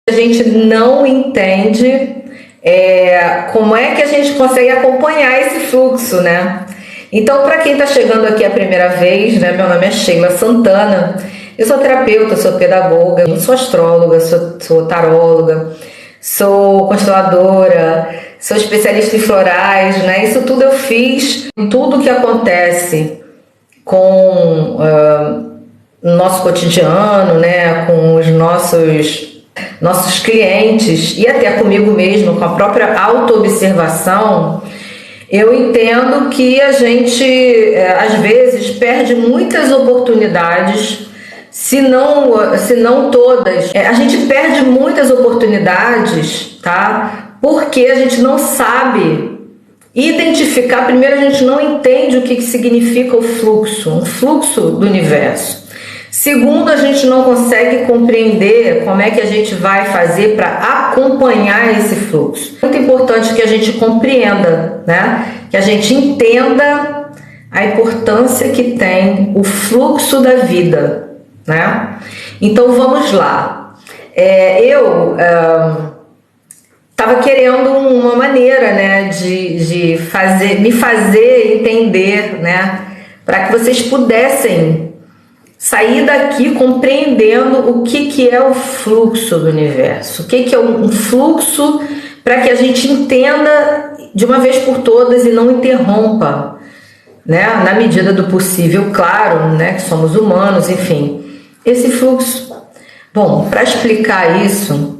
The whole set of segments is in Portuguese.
A gente não entende como é que a gente consegue acompanhar esse fluxo, né? Então, para quem está chegando aqui a primeira vez, né, meu nome é Sheila Santana, eu sou terapeuta, sou pedagoga, sou astróloga, sou taróloga, sou consteladora, sou especialista em florais, né? Isso tudo eu fiz, tudo que acontece com o nosso cotidiano, né, com os nossos clientes e até comigo mesmo, com a própria autoobservação. Eu entendo que a gente, às vezes, perde muitas oportunidades, se não todas. A gente perde muitas oportunidades, tá? Porque a gente não sabe identificar. Primeiro, a gente não entende o que significa o fluxo do universo. Segundo, a gente não consegue compreender como é que a gente vai fazer para acompanhar esse fluxo. É muito importante que a gente compreenda, né? Que a gente entenda a importância que tem o fluxo da vida, né? Então vamos lá. Eu estava querendo uma maneira, né, de me fazer entender, né, para que vocês pudessem sair daqui compreendendo o que é o fluxo do universo, o que é um fluxo, para que a gente entenda de uma vez por todas e não interrompa, né, na medida do possível, claro, né, que somos humanos, enfim, esse fluxo. Bom, para explicar isso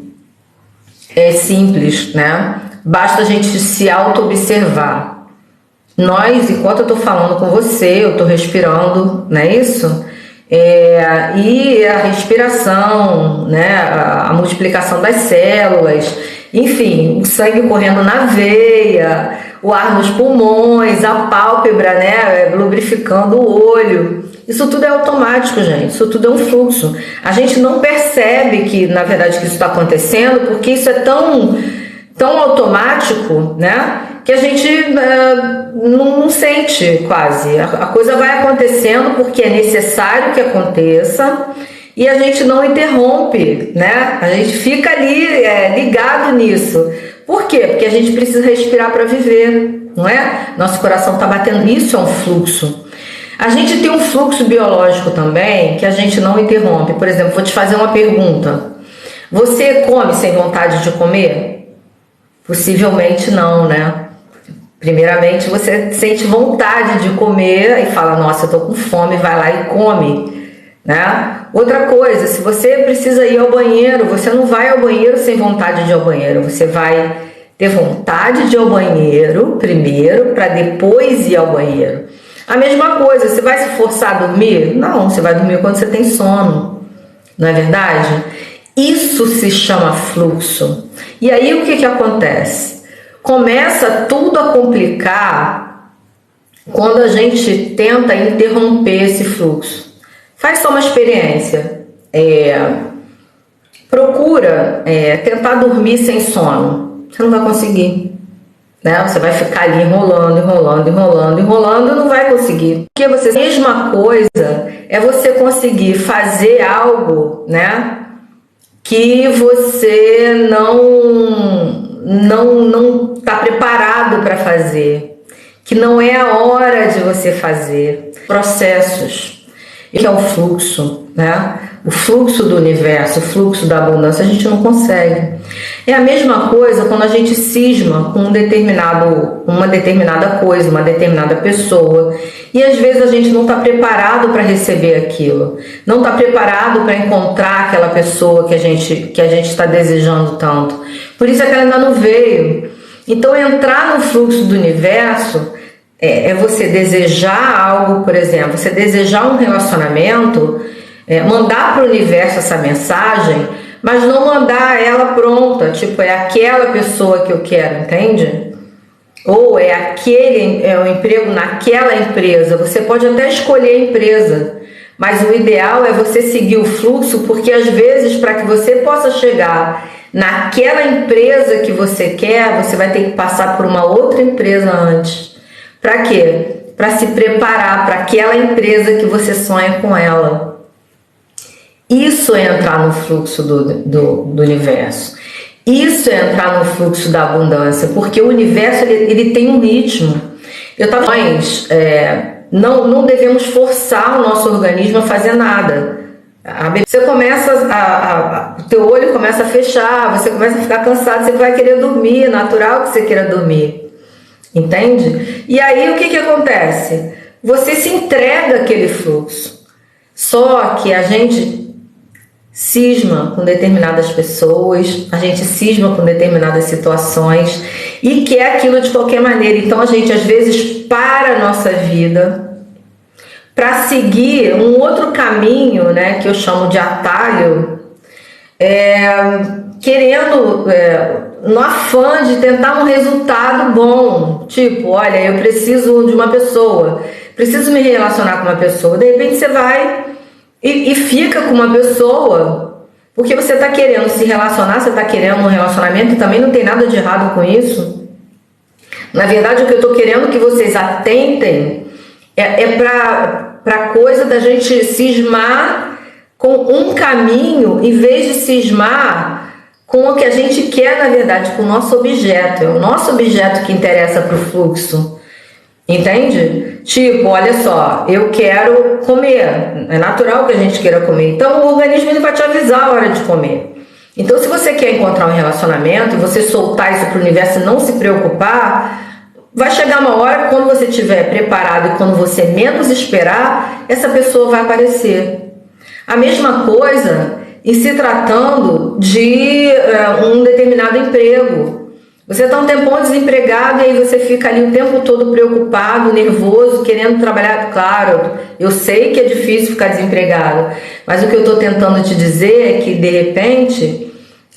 é simples, né, basta a gente se auto-observar. Nós, enquanto eu estou falando com você, eu estou respirando, não é isso? E a respiração, né, a multiplicação das células, enfim, o sangue correndo na veia, o ar nos pulmões, a pálpebra, né, lubrificando o olho. Isso tudo é automático, gente, isso tudo é um fluxo. A gente não percebe que, na verdade, que isso está acontecendo, porque isso é tão automático, né, que a gente não sente quase. A coisa vai acontecendo porque é necessário que aconteça e a gente não interrompe, né? A gente fica ali ligado nisso. Por quê? Porque a gente precisa respirar para viver, não é? Nosso coração está batendo, isso é um fluxo. A gente tem um fluxo biológico também que a gente não interrompe. Por exemplo, vou te fazer uma pergunta. Você come sem vontade de comer? Possivelmente não, né? Primeiramente, você sente vontade de comer e fala, nossa, eu tô com fome, vai lá e come, né? Outra coisa, se você precisa ir ao banheiro, você não vai ao banheiro sem vontade de ir ao banheiro, você vai ter vontade de ir ao banheiro primeiro, para depois ir ao banheiro. A mesma coisa, você vai se forçar a dormir? Não, você vai dormir quando você tem sono, não é verdade? Isso se chama fluxo. E aí o que acontece? Começa tudo a complicar quando a gente tenta interromper esse fluxo. Faz só uma experiência. Procura tentar dormir sem sono. Você não vai conseguir, né? Você vai ficar ali enrolando, não vai conseguir. Porque a mesma coisa é você conseguir fazer algo, né, que você não está preparado para fazer, que não é a hora de você fazer. Processos, que é o fluxo, né? O fluxo do universo, o fluxo da abundância, a gente não consegue. É a mesma coisa quando a gente cisma com uma determinada coisa, uma determinada pessoa, e às vezes a gente não está preparado para receber aquilo, não está preparado para encontrar aquela pessoa que a gente está desejando tanto. Por isso é que ela ainda não veio. Então, entrar no fluxo do universo é você desejar algo, por exemplo, você desejar um relacionamento, mandar para o universo essa mensagem, mas não mandar ela pronta, tipo, é aquela pessoa que eu quero, entende? Ou é o emprego naquela empresa. Você pode até escolher a empresa, mas o ideal é você seguir o fluxo, porque às vezes, para que você possa chegar naquela empresa que você quer, você vai ter que passar por uma outra empresa antes. Para quê? Para se preparar para aquela empresa que você sonha com ela. Isso é entrar no fluxo do universo. Isso é entrar no fluxo da abundância, porque o universo ele tem um ritmo. Nós não devemos forçar o nosso organismo a fazer nada. Você começa o teu olho começa a fechar, você começa a ficar cansado, você vai querer dormir, é natural que você queira dormir. Entende? E aí o que acontece? Você se entrega àquele fluxo. Só que a gente cisma com determinadas pessoas, a gente cisma com determinadas situações e quer aquilo de qualquer maneira. Então a gente às vezes para a nossa vida para seguir um outro caminho, né, que eu chamo de atalho, querendo, no afã de tentar um resultado bom. Tipo, olha, eu preciso de uma pessoa, preciso me relacionar com uma pessoa. De repente você vai e fica com uma pessoa porque você está querendo se relacionar, você está querendo um relacionamento, e também não tem nada de errado com isso. Na verdade, o que eu estou querendo que vocês atentem é para coisa da gente cismar com um caminho, em vez de cismar com o que a gente quer, na verdade, com o nosso objeto. É o nosso objeto que interessa para o fluxo. Entende? Tipo, olha só, eu quero comer. É natural que a gente queira comer. Então o organismo ele vai te avisar a hora de comer. Então se você quer encontrar um relacionamento e você soltar isso para o universo e não se preocupar, vai chegar uma hora, quando você estiver preparado e quando você menos esperar, essa pessoa vai aparecer. A mesma coisa em se tratando de um determinado emprego. Você está um tempão desempregado e aí você fica ali o tempo todo preocupado, nervoso, querendo trabalhar. Claro, eu sei que é difícil ficar desempregado, mas o que eu estou tentando te dizer é que, de repente,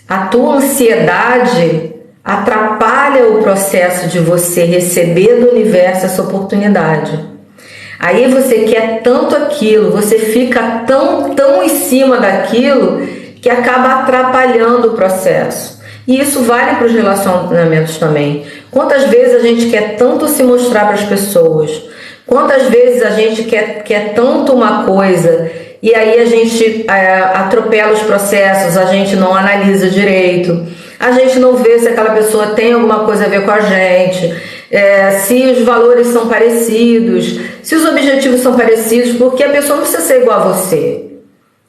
a tua ansiedade atrapalha o processo de você receber do universo essa oportunidade. Aí você quer tanto aquilo, você fica tão em cima daquilo que acaba atrapalhando o processo. E isso vale para os relacionamentos também. Quantas vezes a gente quer tanto se mostrar para as pessoas? Quantas vezes a gente quer tanto uma coisa e aí a gente atropela os processos, a gente não analisa direito, a gente não vê se aquela pessoa tem alguma coisa a ver com a gente, se os valores são parecidos, se os objetivos são parecidos, porque a pessoa não precisa ser igual a você.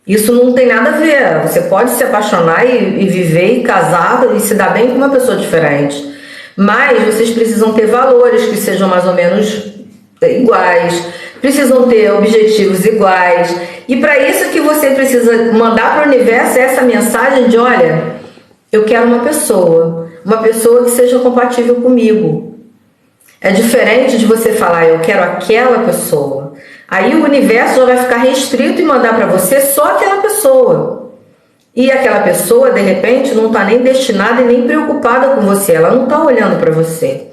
Isso não tem nada a ver. Você pode se apaixonar e viver e casar e se dar bem com uma pessoa diferente. Mas vocês precisam ter valores que sejam mais ou menos iguais. Precisam ter objetivos iguais. E para isso que você precisa mandar para o universo essa mensagem de: olha, eu quero uma pessoa que seja compatível comigo. É diferente de você falar: eu quero aquela pessoa. Aí o universo já vai ficar restrito e mandar para você só aquela pessoa. E aquela pessoa, de repente, não está nem destinada e nem preocupada com você. Ela não está olhando para você.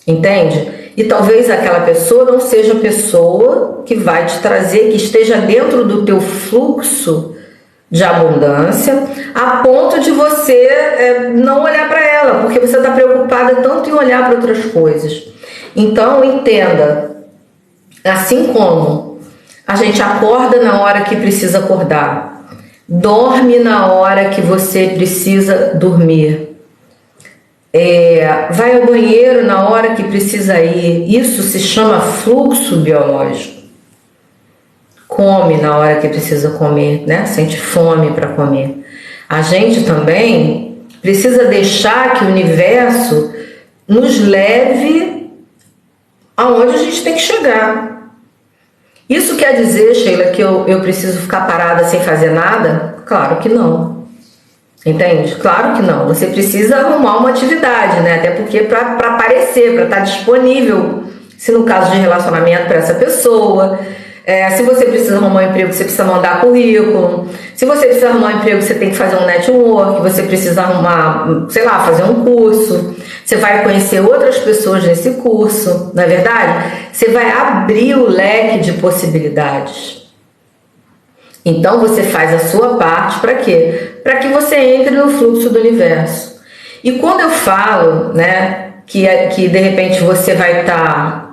Entende? E talvez aquela pessoa não seja a pessoa que vai te trazer, que esteja dentro do teu fluxo de abundância, a ponto de você não olhar para ela, porque você está preocupada tanto em olhar para outras coisas. Então, entenda. Assim como a gente acorda na hora que precisa acordar, dorme na hora que você precisa dormir, vai ao banheiro na hora que precisa ir, isso se chama fluxo biológico. Come na hora que precisa comer, né? Sente fome para comer. A gente também precisa deixar que o universo nos leve aonde a gente tem que chegar. Isso quer dizer, Sheila, que eu preciso ficar parada sem fazer nada? Claro que não. Entende? Claro que não. Você precisa arrumar uma atividade, né? Até porque para aparecer, para estar disponível, se no caso de relacionamento, para essa pessoa. Se você precisa arrumar um emprego, você precisa mandar currículo. Se você precisa arrumar um emprego, você tem que fazer um network, você precisa arrumar, sei lá, fazer um curso. Você vai conhecer outras pessoas nesse curso, não é verdade? Você vai abrir o leque de possibilidades. Então você faz a sua parte para quê? Para que você entre no fluxo do universo. E quando eu falo, né, que de repente você vai estar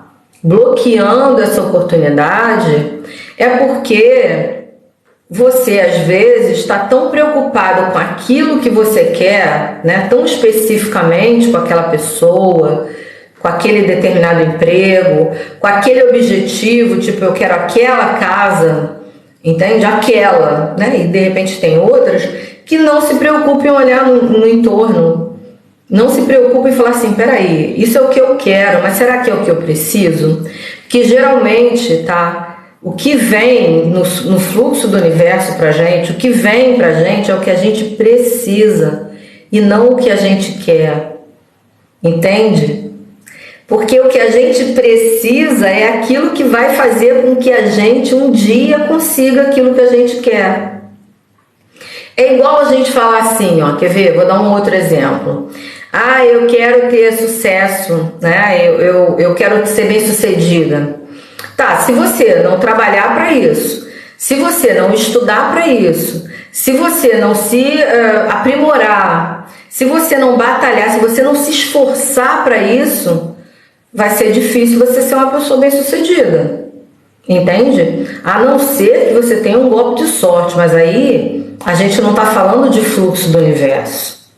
bloqueando essa oportunidade, é porque você às vezes está tão preocupado com aquilo que você quer, né, tão especificamente com aquela pessoa, com aquele determinado emprego, com aquele objetivo, tipo, eu quero aquela casa, entende? Aquela, né? E de repente tem outras que não se preocupem em olhar no entorno, não se preocupem em falar assim, peraí, isso é o que eu quero, mas será que é o que eu preciso? Que geralmente, tá, o que vem no fluxo do universo pra gente, o que vem pra gente é o que a gente precisa e não o que a gente quer, entende? Porque o que a gente precisa é aquilo que vai fazer com que a gente um dia consiga aquilo que a gente quer. É igual a gente falar assim, ó, quer ver? Vou dar um outro exemplo. Ah, eu quero ter sucesso, né? Eu quero ser bem-sucedida. Tá, se você não trabalhar para isso, se você não estudar para isso, se você não se aprimorar, se você não batalhar, se você não se esforçar para isso, vai ser difícil você ser uma pessoa bem-sucedida, entende? A não ser que você tenha um golpe de sorte, mas aí a gente não está falando de fluxo do universo,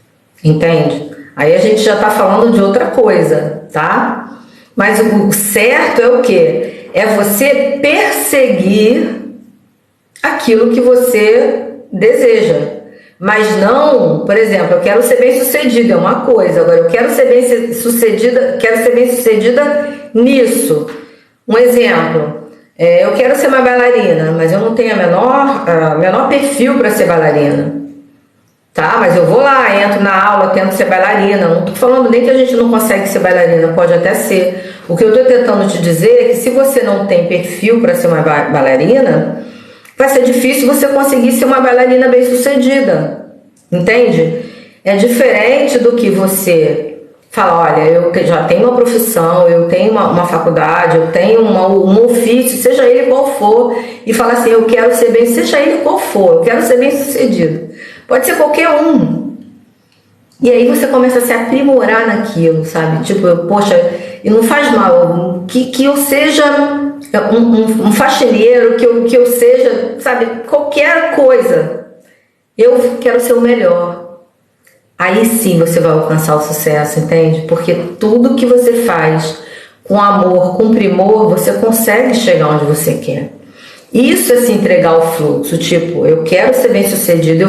entende? Aí a gente já está falando de outra coisa, tá? Mas o certo é o quê? É você perseguir aquilo que você deseja. Mas não, por exemplo, eu quero ser bem-sucedida, é uma coisa. Agora, eu quero ser bem-sucedida, nisso. Um exemplo, eu quero ser uma bailarina, mas eu não tenho menor perfil para ser bailarina. Tá, mas eu vou lá, entro na aula, tento ser bailarina. Não tô falando nem que a gente não consegue ser bailarina, pode até ser. O que eu tô tentando te dizer é que se você não tem perfil para ser uma bailarina, vai ser difícil você conseguir ser uma bailarina bem-sucedida, entende? É diferente do que você fala, olha, eu já tenho uma profissão, eu tenho uma faculdade, eu tenho um ofício, seja ele qual for, e fala assim, eu quero ser bem, seja ele qual for, eu quero ser bem-sucedido. Pode ser qualquer um. E aí você começa a se aprimorar naquilo, sabe? Tipo, poxa, e não faz mal que eu seja um faxineiro, que eu seja, sabe, qualquer coisa. Eu quero ser o melhor. Aí sim você vai alcançar o sucesso, entende? Porque tudo que você faz com amor, com primor, você consegue chegar onde você quer. Isso é se entregar ao fluxo, tipo, eu quero ser bem-sucedido,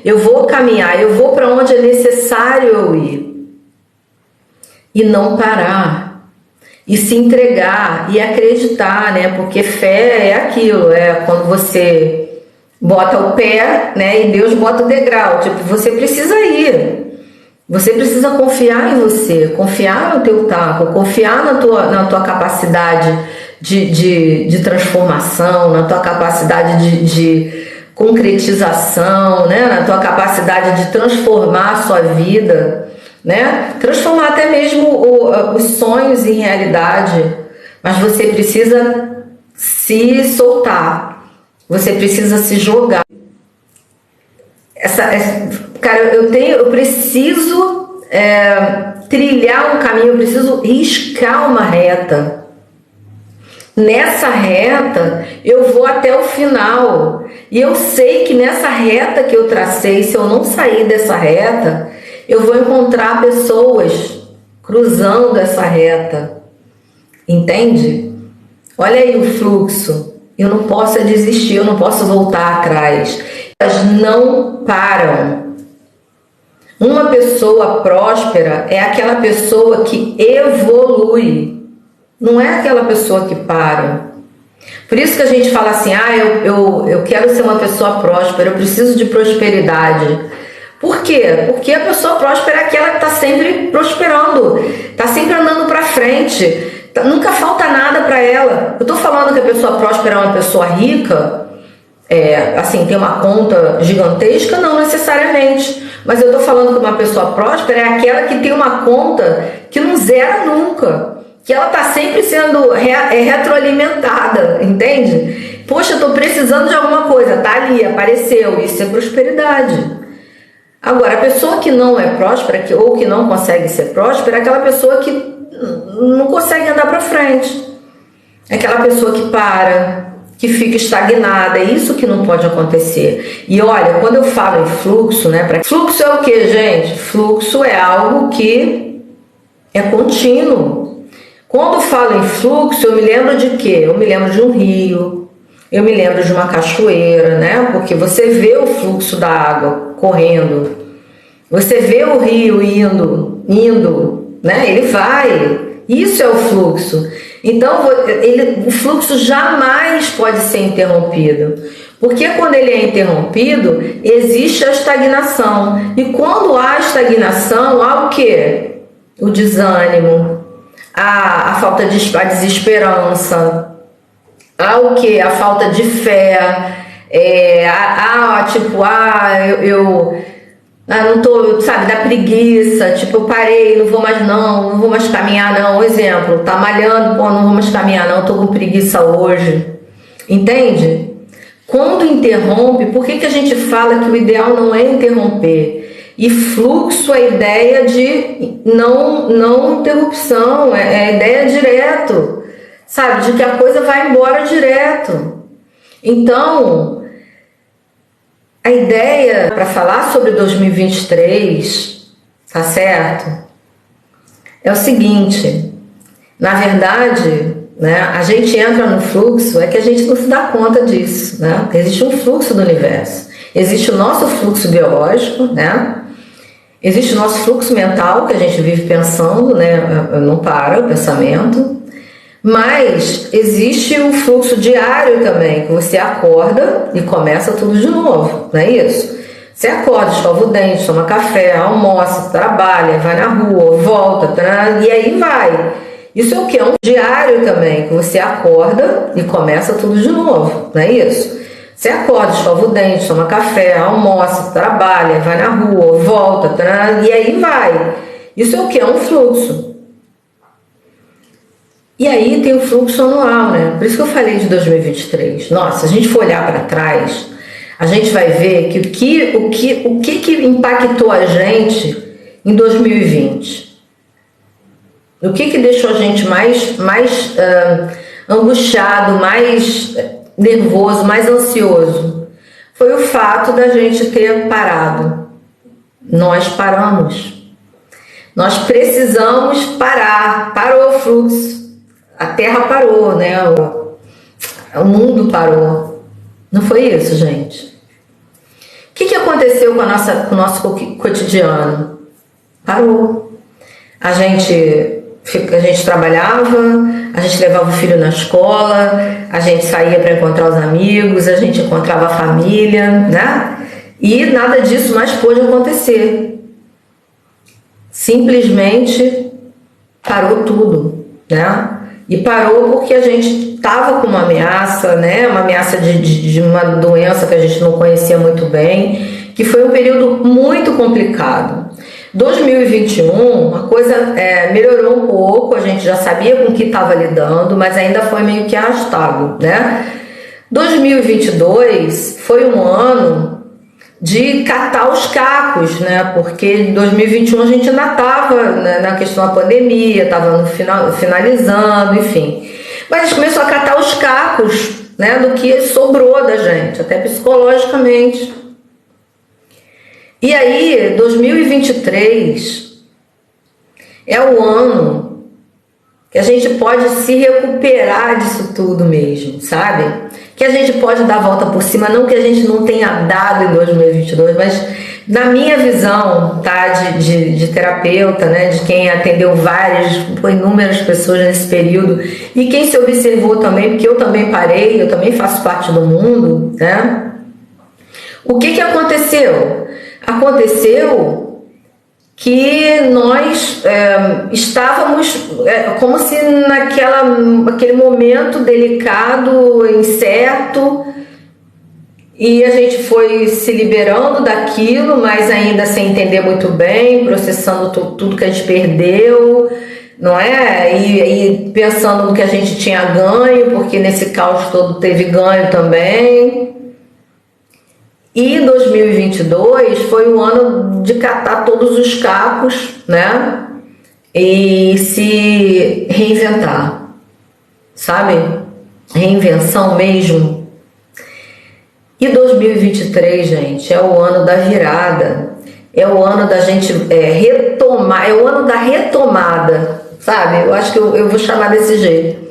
eu vou caminhar, eu vou para onde é necessário eu ir. E não parar. E se entregar e acreditar, né? Porque fé é aquilo, é quando você bota o pé, né? E Deus bota o degrau. Tipo, você precisa ir. Você precisa confiar em você, confiar no teu taco, confiar na tua capacidade de transformação, na tua capacidade de concretização, né? Na tua capacidade de transformar a sua vida, né? Transformar até mesmo os sonhos em realidade, mas você precisa se soltar, você precisa se jogar. Cara, eu preciso trilhar um caminho, eu preciso riscar uma reta. Nessa reta eu vou até o final e eu sei que nessa reta que eu tracei, se eu não sair dessa reta, eu vou encontrar pessoas cruzando essa reta, entende? Olha aí o fluxo. Eu não posso desistir, eu não posso voltar atrás. Elas não param. Uma pessoa próspera é aquela pessoa que evolui. Não é aquela pessoa que para. Por isso que a gente fala assim, eu quero ser uma pessoa próspera, eu preciso de prosperidade. Por quê? Porque a pessoa próspera é aquela que está sempre prosperando, está sempre andando para frente, nunca falta nada para ela. Eu estou falando que a pessoa próspera é uma pessoa rica, assim, tem uma conta gigantesca? Não necessariamente. Mas eu estou falando que uma pessoa próspera é aquela que tem uma conta que não zera nunca, que ela está sempre sendo retroalimentada, entende? Poxa, eu estou precisando de alguma coisa, tá ali, apareceu, isso é prosperidade. Agora, a pessoa que não é próspera, ou que não consegue ser próspera, é aquela pessoa que não consegue andar para frente. É aquela pessoa que para, que fica estagnada. É isso que não pode acontecer. E olha, quando eu falo em fluxo, né? Fluxo é o que, gente? Fluxo é algo que é contínuo. Quando falo em fluxo, eu me lembro de quê? Eu me lembro de um rio, eu me lembro de uma cachoeira, né? Porque você vê o fluxo da água correndo, você vê o rio indo, né? Ele vai. Isso é o fluxo. Então, o fluxo jamais pode ser interrompido. Porque quando ele é interrompido, existe a estagnação. E quando há estagnação, há o quê? O desânimo, a falta de a desesperança, há o quê? A falta de fé, não tô, sabe, da preguiça, tipo, eu parei, não vou mais caminhar não. Exemplo, tá malhando, pô, não vou mais caminhar não, tô com preguiça hoje. Entende? Quando interrompe, por que a gente fala que o ideal não é interromper? E fluxo é a ideia de não interrupção, é a ideia direto, sabe, de que a coisa vai embora direto. Então, a ideia para falar sobre 2023, tá certo? É o seguinte, na verdade, né, a gente entra no fluxo, é que a gente não se dá conta disso, né? Existe um fluxo do universo, existe o nosso fluxo biológico, né? Existe o nosso fluxo mental, que a gente vive pensando, né? Não para o pensamento. Mas existe o fluxo diário também, que você acorda e começa tudo de novo, não é isso? Você acorda, escova o dente, toma café, almoça, trabalha, vai na rua, volta, e aí vai. Isso é o que? É um diário também, que você acorda e começa tudo de novo, não é isso? Você acorda, escova o dente, toma café, almoça, trabalha, vai na rua, volta, e aí vai. Isso é o que? É um fluxo. E aí tem o fluxo anual, né? Por isso que eu falei de 2023. Nossa, se a gente for olhar para trás, a gente vai ver que o que impactou a gente em 2020. O que deixou a gente mais angustiado, mais nervoso, mais ansioso? Foi o fato da gente ter parado. Nós paramos. Nós precisamos parar. Parou o fluxo. A Terra parou, né? O mundo parou. Não foi isso, gente? O que aconteceu com o nosso cotidiano? Parou. A gente trabalhava, a gente levava o filho na escola, a gente saía para encontrar os amigos, a gente encontrava a família, né? E nada disso mais pôde acontecer. Simplesmente parou tudo, né? E parou porque a gente estava com uma ameaça, né? Uma ameaça de uma doença que a gente não conhecia muito bem, que foi um período muito complicado. 2021, a coisa melhorou um pouco, a gente já sabia com o que estava lidando, mas ainda foi meio que arrastado, né? 2022 foi um ano de catar os cacos, né? Porque em 2021 a gente ainda estava, né, na questão da pandemia, estava finalizando, enfim. Mas a gente começou a catar os cacos, né, do que sobrou da gente, até psicologicamente. E aí, 2023 é o ano que a gente pode se recuperar disso tudo mesmo, sabe? Que a gente pode dar a volta por cima, não que a gente não tenha dado em 2022, mas na minha visão, tá, de terapeuta, né, de quem atendeu inúmeras pessoas nesse período, e quem se observou também, porque eu também parei, eu também faço parte do mundo, né? O que aconteceu? Aconteceu que nós estávamos como se naquele momento delicado, incerto, e a gente foi se liberando daquilo, mas ainda sem entender muito bem, processando tudo que a gente perdeu, não é? E pensando no que a gente tinha ganho, porque nesse caos todo teve ganho também. E 2022 foi o ano de catar todos os cacos, né? E se reinventar, sabe? reinvenção mesmo. E 2023, gente, é o ano da virada, é o ano da gente retomar, é o ano da retomada, sabe? Eu acho que eu vou chamar desse jeito.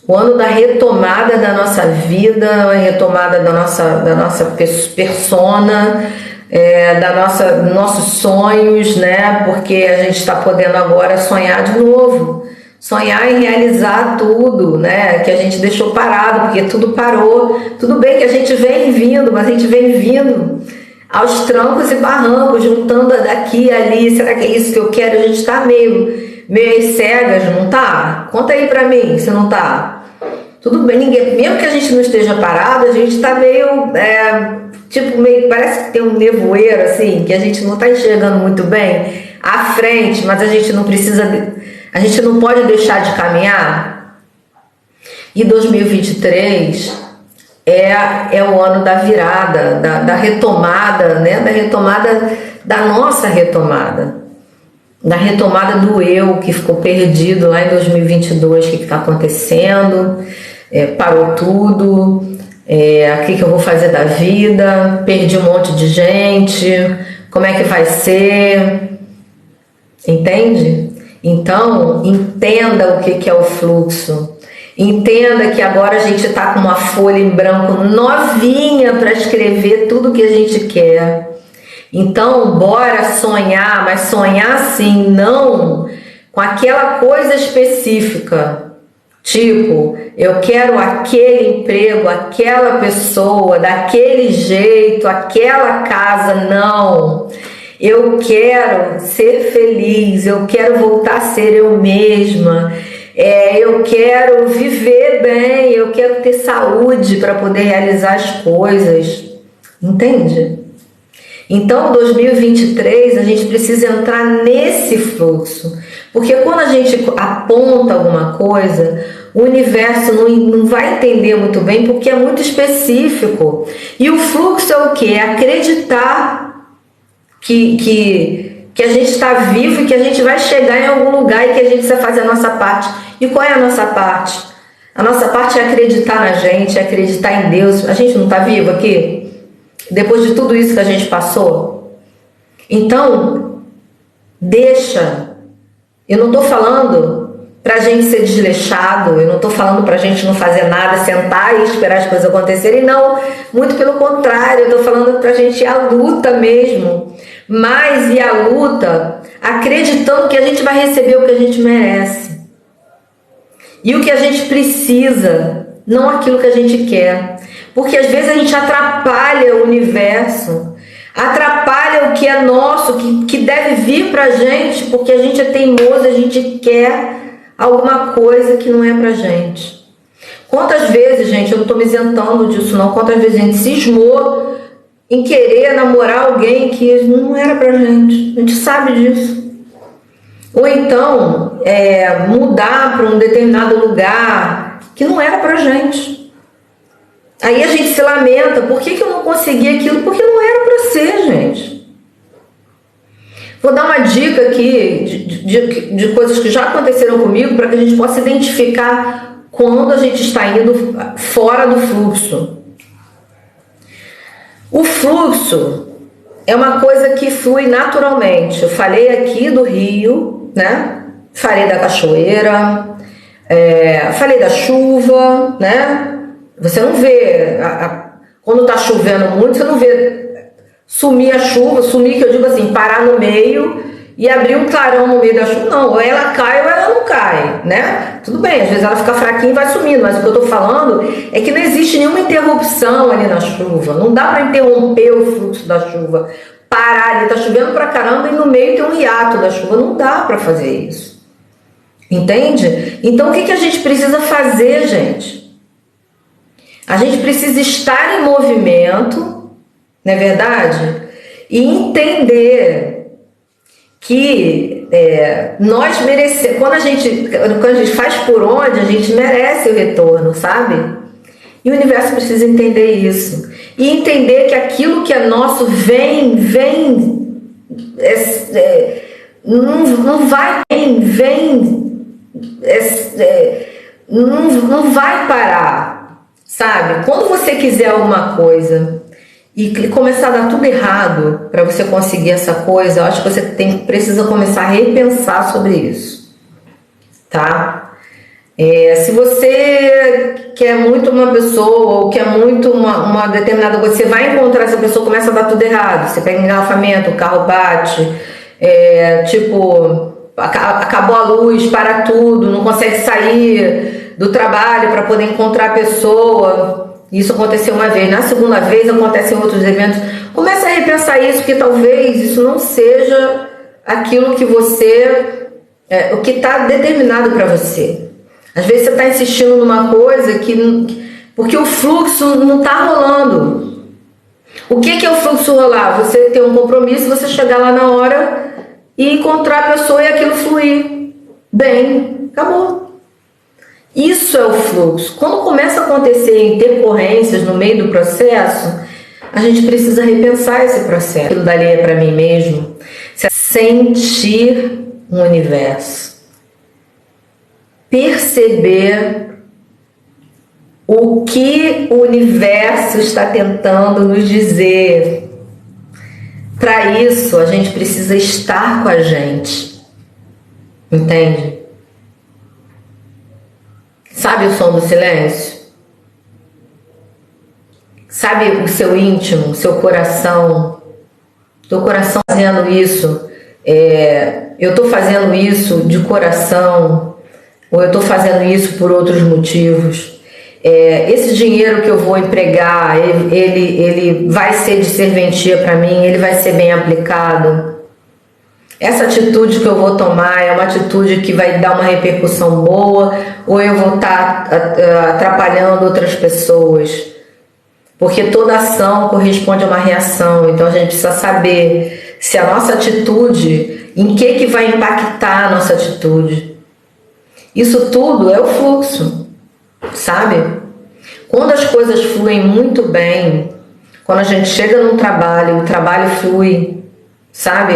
O ano da retomada da nossa vida, a retomada da nossa persona, nossos sonhos, né? Porque a gente está podendo agora sonhar de novo. Sonhar em realizar tudo, né? Que a gente deixou parado, porque tudo parou. Tudo bem que a gente vem vindo, mas a gente vem vindo aos trancos e barrancos, juntando daqui e ali. Será que é isso que eu quero? A gente está meio cegas, não tá? Conta aí pra mim se não tá. Tudo bem, mesmo que a gente não esteja parado, a gente tá meio, parece que tem um nevoeiro assim, que a gente não tá enxergando muito bem à frente, mas a gente não pode deixar de caminhar. E 2023 é o ano da virada, da retomada, né? Da retomada, da nossa retomada, da retomada do eu que ficou perdido lá em 2022. O que está acontecendo? Parou tudo. O que eu vou fazer da vida? Perdi um monte de gente. Como é que vai ser? Entende? Então, entenda o que é o fluxo. Entenda que agora a gente está com uma folha em branco novinha para escrever tudo que a gente quer. Então, bora sonhar, mas sonhar assim, não com aquela coisa específica. Tipo, eu quero aquele emprego, aquela pessoa, daquele jeito, aquela casa, não. Eu quero ser feliz, eu quero voltar a ser eu mesma, eu quero viver bem, eu quero ter saúde para poder realizar as coisas, entende? Então, 2023, a gente precisa entrar nesse fluxo, porque quando a gente aponta alguma coisa, o universo não vai entender muito bem, porque é muito específico. E o fluxo é o quê? É acreditar que a gente está vivo e que a gente vai chegar em algum lugar e que a gente precisa fazer a nossa parte. E qual é a nossa parte? A nossa parte é acreditar na gente, é acreditar em Deus. A gente não está vivo aqui? Depois de tudo isso que a gente passou? Então, deixa. Eu não estou falando pra gente ser desleixado, eu não estou falando pra gente não fazer nada, sentar e esperar as coisas acontecerem, não. Muito pelo contrário, eu estou falando pra gente ir à luta mesmo. Mas ir à luta acreditando que a gente vai receber o que a gente merece. E o que a gente precisa, não aquilo que a gente quer. Porque às vezes a gente atrapalha o universo, atrapalha o que é nosso, que deve vir pra gente, porque a gente é teimoso, a gente quer alguma coisa que não é pra gente. Quantas vezes, gente, eu não tô me isentando disso não, quantas vezes a gente cismou em querer namorar alguém que não era pra gente, a gente sabe disso. Ou então, mudar para um determinado lugar que não era pra gente. Aí a gente se lamenta, por que eu não consegui aquilo? Porque não era pra ser, gente. Vou dar uma dica aqui de coisas que já aconteceram comigo para que a gente possa identificar quando a gente está indo fora do fluxo. O fluxo é uma coisa que flui naturalmente. Eu falei aqui do rio, né? Falei da cachoeira, falei da chuva, né? Você não vê, quando está chovendo muito, você não vê sumir a chuva, que eu digo assim, parar no meio e abrir um clarão no meio da chuva. Não, ou ela cai ou ela não cai, né? Tudo bem, às vezes ela fica fraquinha e vai sumindo, mas o que eu estou falando é que não existe nenhuma interrupção ali na chuva, não dá para interromper o fluxo da chuva, parar ali, tá chovendo pra caramba e no meio tem um hiato da chuva, não dá para fazer isso, entende? Então o que a gente precisa fazer, gente? A gente precisa estar em movimento, não é verdade? E entender que nós merecemos, quando a gente faz por onde, a gente merece o retorno, sabe? E o universo precisa entender isso. E entender que aquilo que é nosso não vai parar, sabe? Quando você quiser alguma coisa e começar a dar tudo errado para você conseguir essa coisa, eu acho que você precisa começar a repensar sobre isso, tá? Se você quer muito uma pessoa ou quer muito uma determinada coisa, você vai encontrar essa pessoa, começa a dar tudo errado. Você pega engarrafamento, o carro bate, acabou a luz, para tudo, não consegue sair do trabalho para poder encontrar a pessoa. Isso aconteceu uma vez. Na segunda vez acontecem outros eventos. Comece a repensar isso, porque talvez isso não seja aquilo que você, o que está determinado para você. Às vezes você está insistindo numa coisa porque o fluxo não está rolando. O que é o fluxo rolar? Você ter um compromisso, você chegar lá na hora e encontrar a pessoa e aquilo fluir bem. Acabou. Isso é o fluxo. Quando começa a acontecer intercorrências no meio do processo, a gente precisa repensar esse processo. Aquilo dali é para mim mesmo. Sentir o universo. Perceber o que o universo está tentando nos dizer. Para isso, a gente precisa estar com a gente. Entende? Sabe o som do silêncio? Sabe o seu íntimo, o seu coração? Teu coração fazendo isso. Eu estou fazendo isso de coração, ou eu estou fazendo isso por outros motivos. Esse dinheiro que eu vou empregar, ele vai ser de serventia para mim, ele vai ser bem aplicado. Essa atitude que eu vou tomar é uma atitude que vai dar uma repercussão boa, ou eu vou estar atrapalhando outras pessoas? Porque toda ação corresponde a uma reação, então a gente precisa saber se a nossa atitude, em que vai impactar a nossa atitude. Isso tudo é o fluxo, sabe? Quando as coisas fluem muito bem, quando a gente chega num trabalho, o trabalho flui, sabe?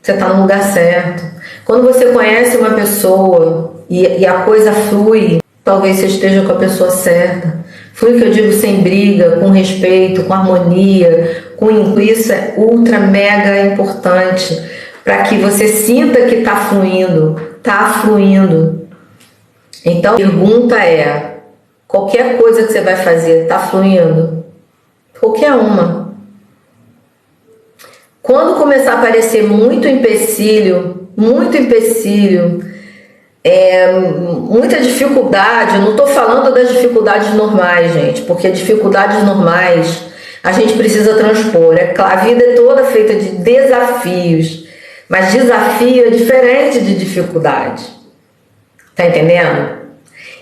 Você está no lugar certo. Quando você conhece uma pessoa e a coisa flui, talvez você esteja com a pessoa certa. Flui, que eu digo, sem briga, com respeito, com harmonia, com isso é ultra mega importante para que você sinta que está fluindo, Então, a pergunta é: qualquer coisa que você vai fazer está fluindo? Qualquer uma. Quando começar a aparecer muito empecilho, muita dificuldade, eu não estou falando das dificuldades normais, gente, porque dificuldades normais a gente precisa transpor. A vida é toda feita de desafios, mas desafio é diferente de dificuldade. Tá entendendo?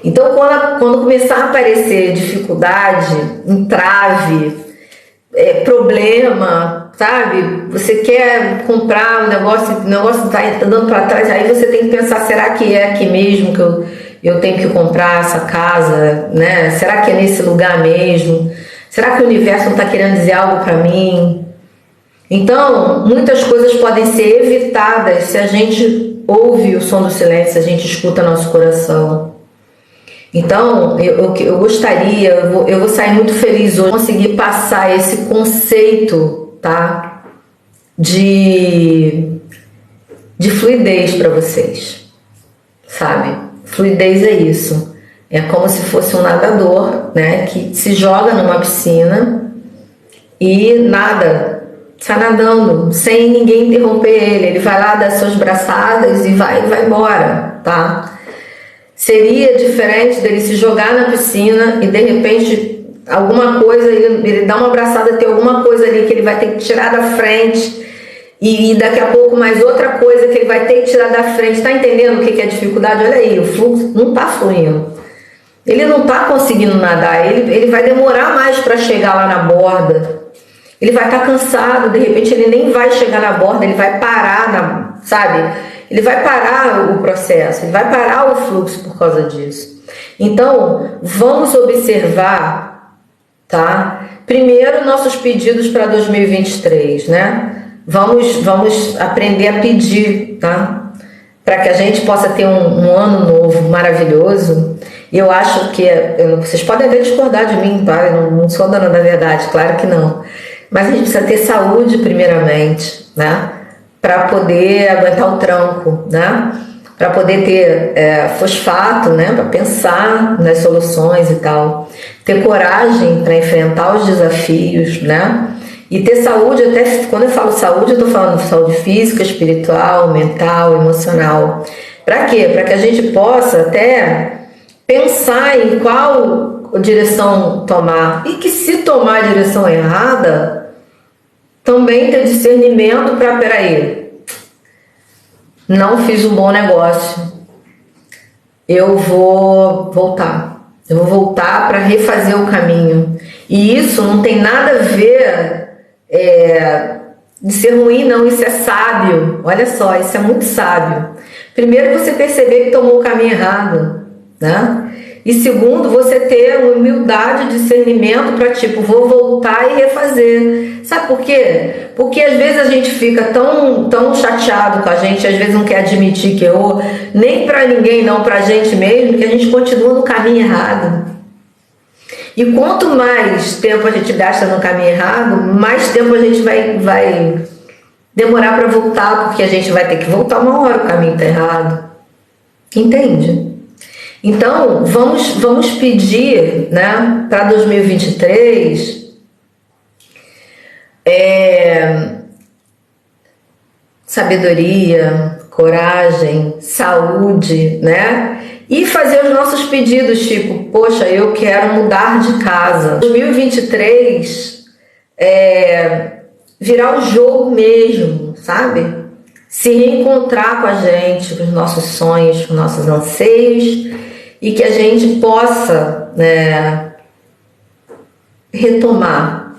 Então, quando começar a aparecer dificuldade, entrave, problema, sabe? Você quer comprar um negócio, o negócio tá dando para trás, aí você tem que pensar: será que é aqui mesmo que eu tenho que comprar essa casa, né? Será que é nesse lugar mesmo? Será que o universo não está querendo dizer algo para mim? Então, muitas coisas podem ser evitadas se a gente ouve o som do silêncio, se a gente escuta nosso coração. Então, eu gostaria, eu vou sair muito feliz hoje, conseguir passar esse conceito, tá? De fluidez para vocês, sabe? Fluidez é isso. É como se fosse um nadador, né? Que se joga numa piscina e nada, sai nadando, sem ninguém interromper ele. Ele vai lá, dá suas braçadas e vai embora, tá? Seria diferente dele se jogar na piscina e de repente alguma coisa, ele dá uma abraçada, tem alguma coisa ali que ele vai ter que tirar da frente e daqui a pouco mais outra coisa que ele vai ter que tirar da frente. Tá entendendo o que é dificuldade? Olha aí, o fluxo não tá fluindo. Ele não tá conseguindo nadar, ele vai demorar mais para chegar lá na borda. Ele vai estar cansado, de repente ele nem vai chegar na borda, ele vai parar, sabe? Ele vai parar o processo, ele vai parar o fluxo por causa disso. Então, vamos observar, tá? Primeiro, nossos pedidos para 2023, né? Vamos aprender a pedir, tá? para que a gente possa ter um ano novo maravilhoso. E eu acho que, vocês podem até discordar de mim, tá? Eu não sou dona da verdade, claro que não. Mas a gente precisa ter saúde primeiramente, né? Para poder aguentar o tranco, né? Para poder ter fosfato, né? Para pensar nas soluções e tal. Ter coragem para enfrentar os desafios, né? E ter saúde, até quando eu falo saúde, eu estou falando de saúde física, espiritual, mental, emocional. Para quê? Para que a gente possa até pensar em qual direção tomar. E que se tomar a direção errada, também ter discernimento para, peraí, não fiz um bom negócio. Eu vou voltar. Eu vou voltar para refazer o caminho. E isso não tem nada a ver de ser ruim, não. Isso é sábio. Olha só, isso é muito sábio. Primeiro, você perceber que tomou o caminho errado, né? E segundo, você ter humildade, discernimento para tipo, vou voltar e refazer. Sabe por quê? Porque às vezes a gente fica tão chateado com a gente, às vezes não quer admitir que errou, nem para ninguém, não, para a gente mesmo, que a gente continua no caminho errado. E quanto mais tempo a gente gasta no caminho errado, mais tempo a gente vai demorar para voltar, porque a gente vai ter que voltar uma hora, o caminho está errado. Entende? Então, vamos pedir, né, para 2023 sabedoria, coragem, saúde, né? E fazer os nossos pedidos, tipo, poxa, eu quero mudar de casa. 2023 virar o jogo mesmo, sabe? Se reencontrar com a gente, com os nossos sonhos, com os nossos anseios, e que a gente possa, né, retomar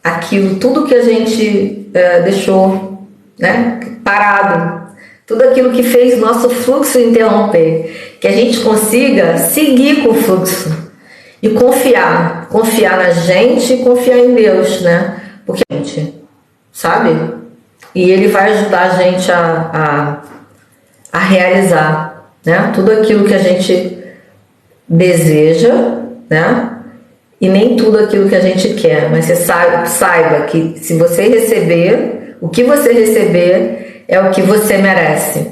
aquilo, tudo que a gente deixou, né, parado, tudo aquilo que fez nosso fluxo interromper, que a gente consiga seguir com o fluxo e confiar na gente e confiar em Deus, né? Porque a gente, sabe? E Ele vai ajudar a gente a realizar, né? Tudo aquilo que a gente deseja, né? E nem tudo aquilo que a gente quer, mas você saiba que se você receber, o que você receber é o que você merece,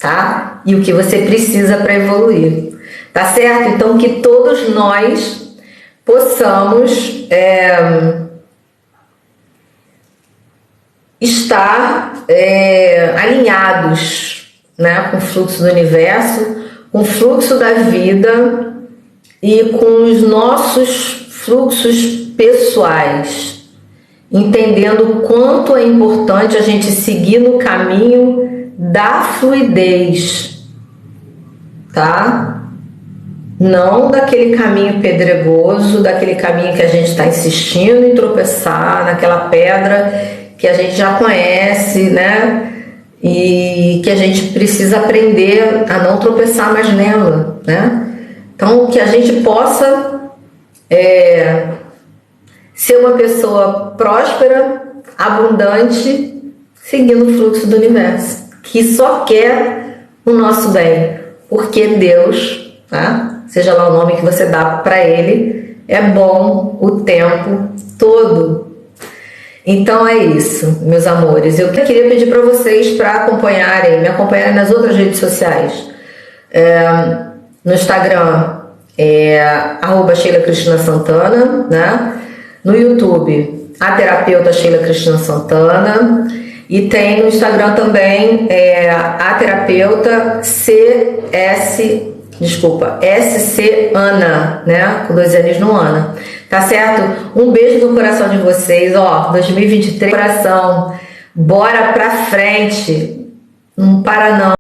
tá? E o que você precisa para evoluir, tá certo? Então que todos nós possamos estar alinhados, né, com o fluxo do universo, com o fluxo da vida e com os nossos fluxos pessoais, entendendo o quanto é importante a gente seguir no caminho da fluidez, tá? Não daquele caminho pedregoso, daquele caminho que a gente está insistindo em tropeçar, naquela pedra que a gente já conhece, né? E que a gente precisa aprender a não tropeçar mais nela, né? Então, que a gente possa ser uma pessoa próspera, abundante, seguindo o fluxo do universo, que só quer o nosso bem, porque Deus, tá? Seja lá o nome que você dá para Ele, é bom o tempo todo. Então é isso, meus amores. Eu queria pedir para vocês para me acompanharem nas outras redes sociais. No Instagram @Sheila Cristina Santana, né? No YouTube, a terapeuta Sheila Cristina Santana. E tem no Instagram também a terapeuta SC Ana, né? Com 2 N's no Ana. Tá certo? Um beijo no coração de vocês, ó. 2023, coração. Bora pra frente. Não para não.